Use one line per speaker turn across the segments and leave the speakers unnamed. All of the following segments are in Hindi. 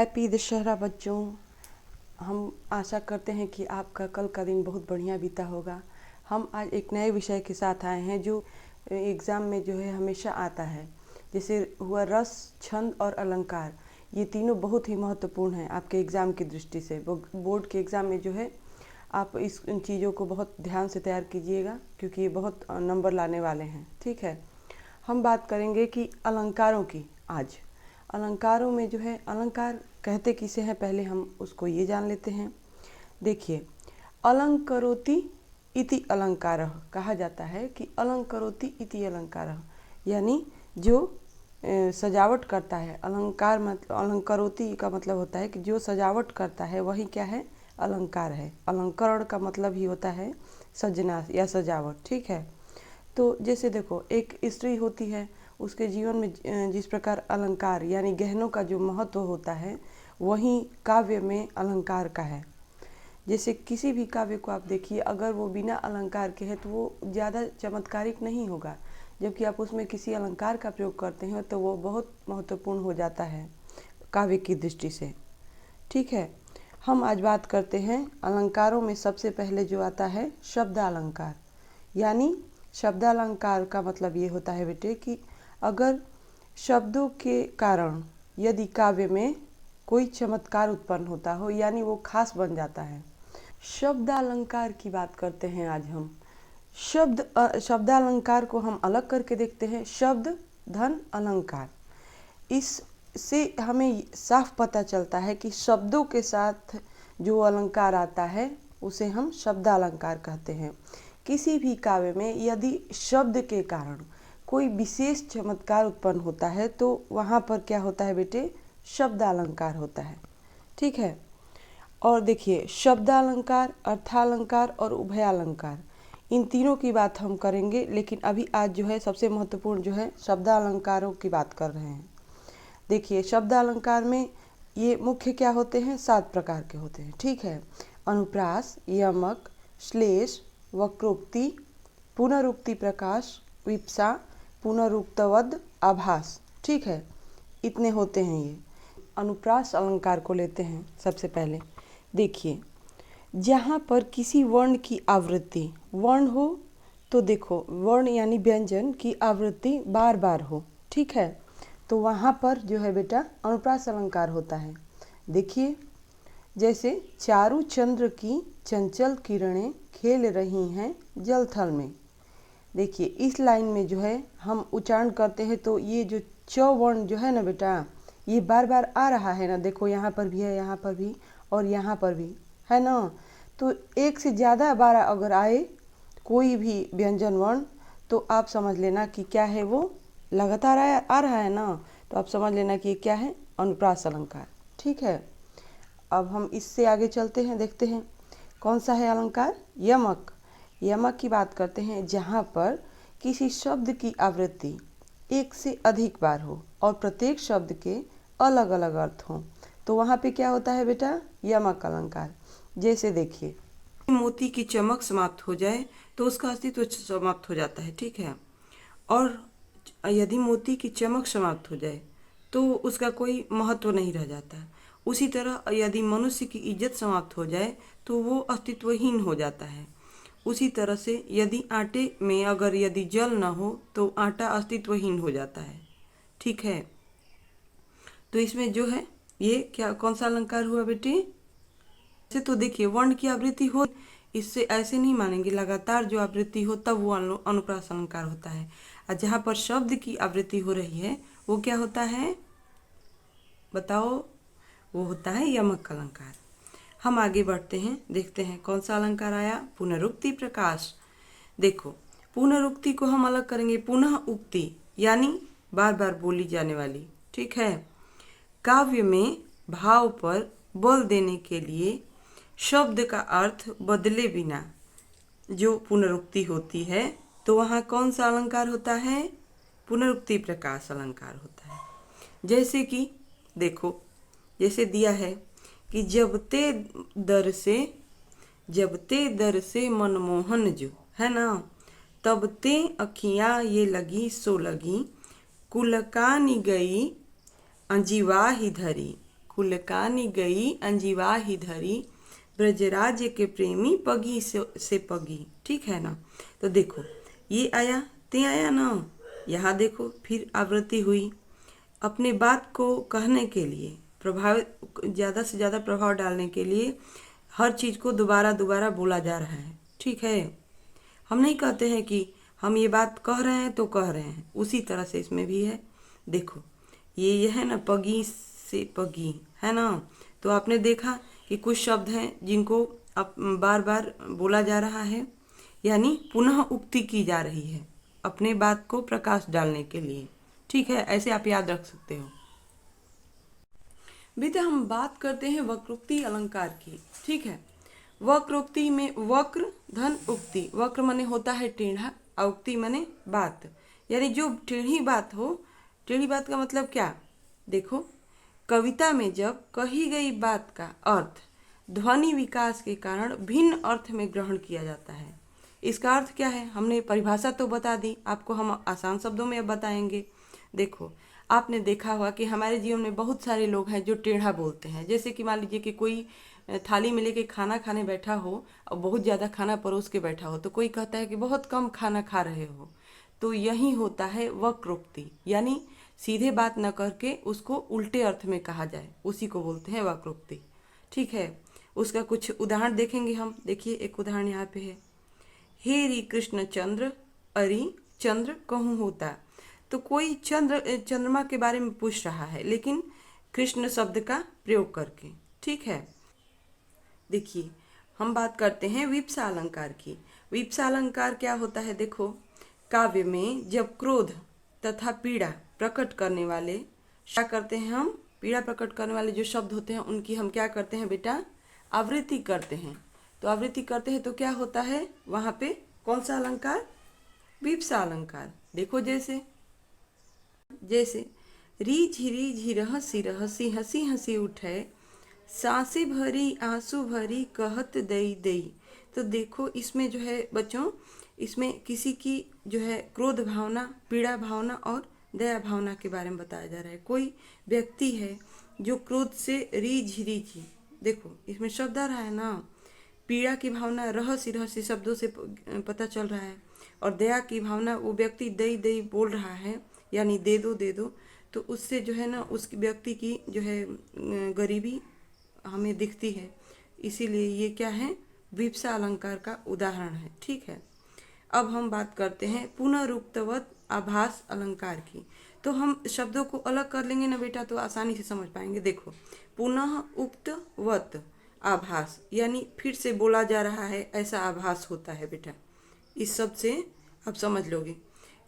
हैप्पी दशहरा बच्चों। हम आशा करते हैं कि आपका कल का दिन बहुत बढ़िया बीता होगा। हम आज एक नए विषय के साथ आए हैं जो एग्ज़ाम में जो है हमेशा आता है। जैसे हुआ रस, छंद और अलंकार। ये तीनों बहुत ही महत्वपूर्ण हैं आपके एग्ज़ाम की दृष्टि से। बोर्ड के एग्ज़ाम में जो है आप इन चीज़ों को बहुत ध्यान से तैयार कीजिएगा, क्योंकि ये बहुत नंबर लाने वाले हैं। ठीक है, हम बात करेंगे कि अलंकारों की। आज अलंकारों में जो है, अलंकार कहते किसे हैं पहले हम उसको ये जान लेते हैं। देखिए, अलंकरोति इति अलंकारः कहा जाता है कि अलंकरोति इति अलंकारः, यानी जो सजावट करता है। अलंकार मतलब, अलंकरोति का मतलब होता है कि जो सजावट करता है वही क्या है, अलंकार है। अलंकरण का मतलब ही होता है सजना या सजावट। ठीक है, तो जैसे देखो, एक स्त्री होती है, उसके जीवन में जिस प्रकार अलंकार यानी गहनों का जो महत्व होता है, वहीं काव्य में अलंकार का है। जैसे किसी भी काव्य को आप देखिए, अगर वो बिना अलंकार के है तो वो ज़्यादा चमत्कारिक नहीं होगा, जबकि आप उसमें किसी अलंकार का प्रयोग करते हैं तो वो बहुत महत्वपूर्ण हो जाता है काव्य की दृष्टि से। ठीक है, हम आज बात करते हैं अलंकारों में सबसे पहले जो आता है शब्दालंकार। यानी शब्दालंकार का मतलब ये होता है बेटे कि अगर शब्दों के कारण यदि काव्य में कोई चमत्कार उत्पन्न होता हो, यानी वो खास बन जाता है। शब्दालंकार की बात करते हैं आज हम। शब्दालंकार को हम अलग करके देखते हैं। शब्द धन अलंकार, इससे हमें साफ पता चलता है कि शब्दों के साथ जो अलंकार आता है उसे हम शब्दालंकार कहते हैं। किसी भी काव्य में यदि शब्द के कारण कोई विशेष चमत्कार उत्पन्न होता है तो वहाँ पर क्या होता है बेटे, शब्दालंकार होता है। ठीक है, और देखिए, शब्दालंकार, अर्थालंकार और उभयालंकार, इन तीनों की बात हम करेंगे, लेकिन अभी आज जो है सबसे महत्वपूर्ण जो है शब्दालंकारों की बात कर रहे हैं। देखिए, शब्दालंकार में ये मुख्य क्या होते हैं, 7 प्रकार के होते हैं। ठीक है, अनुप्रास, यमक, श्लेष, वक्रोक्ति, पुनरुक्ति प्रकाश, विप्सा, पुनरुक्तवद, आभास। ठीक है, इतने होते हैं ये। अनुप्रास अलंकार को लेते हैं सबसे पहले। देखिए, जहाँ पर किसी वर्ण की आवृत्ति, वर्ण हो तो देखो, वर्ण यानी व्यंजन की आवृत्ति बार बार हो, ठीक है, तो वहाँ पर जो है बेटा अनुप्रास अलंकार होता है। देखिए, जैसे चारु चंद्र की चंचल किरणें खेल रही हैं जल थल में। देखिए, इस लाइन में जो है हम उच्चारण करते हैं तो ये जो च वर्ण जो है ना बेटा, ये बार बार आ रहा है ना। देखो, यहाँ पर भी है, यहाँ पर भी और यहाँ पर भी है ना। तो एक से ज़्यादा बार अगर आए कोई भी व्यंजन वर्ण तो आप समझ लेना कि क्या है, वो लगातार आ रहा है ना, तो आप समझ लेना कि ये क्या है, अनुप्रास अलंकार। ठीक है, अब हम इससे आगे चलते हैं, देखते हैं कौन सा है अलंकार, यमक। यमक की बात करते हैं, जहाँ पर किसी शब्द की आवृत्ति एक से अधिक बार हो और प्रत्येक शब्द के अलग अलग अर्थ हों, तो वहाँ पे क्या होता है बेटा, यमक अलंकार। जैसे देखिए, मोती की चमक समाप्त हो जाए तो उसका अस्तित्व समाप्त हो जाता है। ठीक है, और यदि मोती की चमक समाप्त हो जाए तो उसका कोई महत्व नहीं रह जाता। उसी तरह यदि मनुष्य की इज्जत समाप्त हो जाए तो वो अस्तित्वहीन हो जाता है। उसी तरह से यदि आटे में अगर यदि जल न हो तो आटा अस्तित्वहीन हो जाता है। ठीक है, तो इसमें जो है ये क्या, कौन सा अलंकार हुआ बेटे, से तो देखिए, वर्ण की आवृत्ति हो, इससे ऐसे नहीं मानेंगे, लगातार जो आवृत्ति हो तब वो अनुप्रास अलंकार होता है। और जहाँ पर शब्द की आवृत्ति हो रही है वो क्या होता है, बताओ, वो होता है यमक अलंकार। हम आगे बढ़ते हैं, देखते हैं कौन सा अलंकार आया, पुनरुक्ति प्रकाश। देखो, पुनरुक्ति को हम अलग करेंगे, पुनः उक्ति यानी बार बार बोली जाने वाली। ठीक है, काव्य में भाव पर बल देने के लिए शब्द का अर्थ बदले बिना जो पुनरुक्ति होती है, तो वहाँ कौन सा अलंकार होता है, पुनरुक्ति प्रकाश अलंकार होता है। जैसे कि देखो, जैसे दिया है कि जब ते दर से मनमोहन जो है ना, तब ते अखियाँ ये लगी सो लगी, कुलकानी गई अंजीवा ही धरी, खुलकानी गई अंजीवा ही धरी, ब्रजराज्य के प्रेमी पगी से पगी। ठीक है ना। तो देखो ये आया, ते आया ना, यहाँ देखो फिर आवृत्ति हुई। अपने बात को कहने के लिए, ज़्यादा से ज़्यादा प्रभाव डालने के लिए हर चीज़ को दोबारा दोबारा बोला जा रहा है। ठीक है, हम नहीं कहते हैं कि हम ये बात कह रहे हैं तो कह रहे हैं, उसी तरह से इसमें भी है। देखो ये है ना, पगी से पगी है ना। तो आपने देखा कि कुछ शब्द हैं जिनको अब बार बार बोला जा रहा है, यानी पुनः उक्ति की जा रही है अपने बात को प्रकाश डालने के लिए। ठीक है, ऐसे आप याद रख सकते हो। बेटा हम बात करते हैं वक्रोक्ति अलंकार की। ठीक है, वक्रोक्ति में वक्र धन उक्ति। वक्र माने होता है टेढ़ा, और उक्ति माने बात, यानी जो टेढ़ी बात हो। टेढ़ी बात का मतलब क्या? देखो कविता में जब कही गई बात का अर्थ ध्वनि विकास के कारण भिन्न अर्थ में ग्रहण किया जाता है। इसका अर्थ क्या है? हमने परिभाषा तो बता दी आपको, हम आसान शब्दों में अब बताएंगे। देखो आपने देखा होगा कि हमारे जीवन में बहुत सारे लोग हैं जो टेढ़ा बोलते हैं। जैसे कि मान लीजिए कि कोई थाली में लेके खाना खाने बैठा हो और बहुत ज़्यादा खाना परोस के बैठा हो, तो कोई कहता है कि बहुत कम खाना खा रहे हो। तो यही होता है वक्रोक्ति, यानी सीधे बात न करके उसको उल्टे अर्थ में कहा जाए, उसी को बोलते हैं वक्रोक्ति। ठीक है, उसका कुछ उदाहरण देखेंगे हम। देखिए एक उदाहरण यहाँ पे है, हे री कृष्ण चंद्र अरि चंद्र कहूँ होता। तो कोई चंद्रमा के बारे में पूछ रहा है, लेकिन कृष्ण शब्द का प्रयोग करके। ठीक है, देखिए हम बात करते हैं विप्सा अलंकार की। विप्सा अलंकार क्या होता है? देखो काव्य में जब क्रोध तथा पीड़ा प्रकट करने वाले क्या करते हैं, हम पीड़ा प्रकट करने वाले जो शब्द होते हैं उनकी हम क्या करते हैं बेटा? आवृत्ति करते हैं। तो आवृत्ति करते हैं तो क्या होता है वहाँ पे? कौन सा अलंकार? विप्सा अलंकार। देखो जैसे री रहसी रहसी हंसी हंसी उठे, सांसें भरी आंसू भरी कहत दई दई। तो देखो इसमें जो है बच्चों, इसमें किसी की जो है क्रोध भावना, पीड़ा भावना और दया भावना के बारे में बताया जा रहा है। कोई व्यक्ति है जो क्रोध से री, देखो इसमें शब्द आ रहा है ना, पीड़ा की भावना रहस्य शब्दों से पता चल रहा है, और दया की भावना वो व्यक्ति दई दई बोल रहा है, यानी दे दो। तो उससे जो है ना उस व्यक्ति की जो है गरीबी हमें दिखती है। इसीलिए ये क्या है? विप्सा अलंकार का उदाहरण है। ठीक है, अब हम बात करते हैं पुनरुक्तवत आभास अलंकार की। तो हम शब्दों को अलग कर लेंगे ना बेटा, तो आसानी से समझ पाएंगे। देखो पुनः उक्तवत आभास, यानी फिर से बोला जा रहा है ऐसा आभास होता है बेटा। इस शब्द से आप समझ लोगे।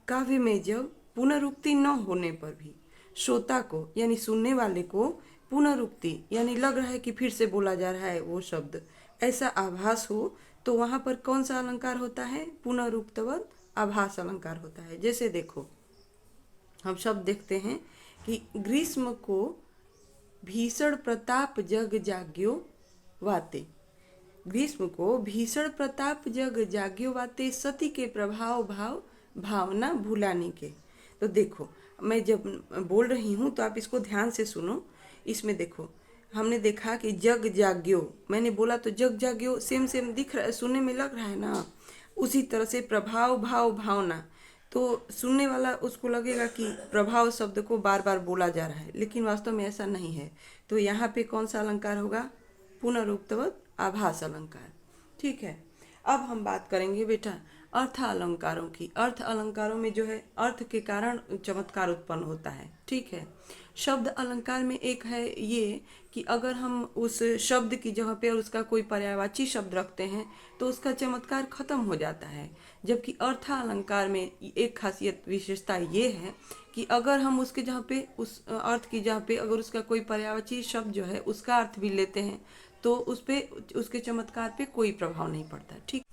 काव्य में जब पुनरुक्ति न होने पर भी श्रोता को यानी सुनने वाले को पुनरुक्ति यानी लग रहा है कि फिर से बोला जा रहा है वो शब्द, ऐसा आभास हो, तो वहाँ पर कौन सा अलंकार होता है? पुनरुक्तवत आभास अलंकार होता है। जैसे देखो हम शब्द देखते हैं कि ग्रीष्म को भीषण प्रताप जग जाग्यो वाते। ग्रीष्म को भीषण प्रताप जग जाग्यो वाते, सती के प्रभाव भाव भावना भुलाने के। तो देखो मैं जब बोल रही हूँ तो आप इसको ध्यान से सुनो। इसमें देखो हमने देखा कि जग जाग्यो, मैंने बोला तो जग जाग्यो सेम दिख रहा है, सुनने में लग रहा है ना। उसी तरह से प्रभाव भाव भावना, तो सुनने वाला उसको लगेगा कि प्रभाव शब्द को बार बार बोला जा रहा है, लेकिन वास्तव में ऐसा नहीं है। तो यहाँ पे कौन सा अलंकार होगा? पुनरुक्तवत आभास अलंकार। ठीक है, अब हम बात करेंगे बेटा अर्थ अलंकारों की। अर्थ अलंकारों में जो है अर्थ के कारण चमत्कार उत्पन्न होता है। ठीक है, शब्द अलंकार में एक है ये कि अगर हम उस शब्द की जगह पे उसका कोई पर्यायवाची शब्द रखते हैं तो उसका चमत्कार खत्म हो जाता है। जबकि अर्थ अलंकार में एक खासियत विशेषता ये है कि अगर हम उसके जहाँ पे उस अर्थ की जहाँ पे अगर उसका कोई पर्यायवाची शब्द जो है उसका अर्थ भी लेते हैं तो उस पे उसके चमत्कार पे कोई प्रभाव नहीं पड़ता। ठीक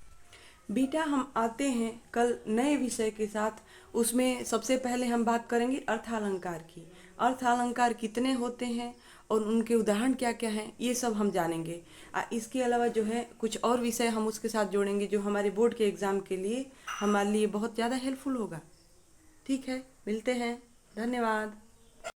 बेटा, हम आते हैं कल नए विषय के साथ। उसमें सबसे पहले हम बात करेंगे अर्थालंकार की। अर्थालंकार कितने होते हैं और उनके उदाहरण क्या क्या हैं, ये सब हम जानेंगे। इसके अलावा जो है कुछ और विषय हम उसके साथ जोड़ेंगे जो हमारे बोर्ड के एग्ज़ाम के लिए हमारे लिए बहुत ज़्यादा हेल्पफुल होगा। ठीक है, मिलते हैं, धन्यवाद।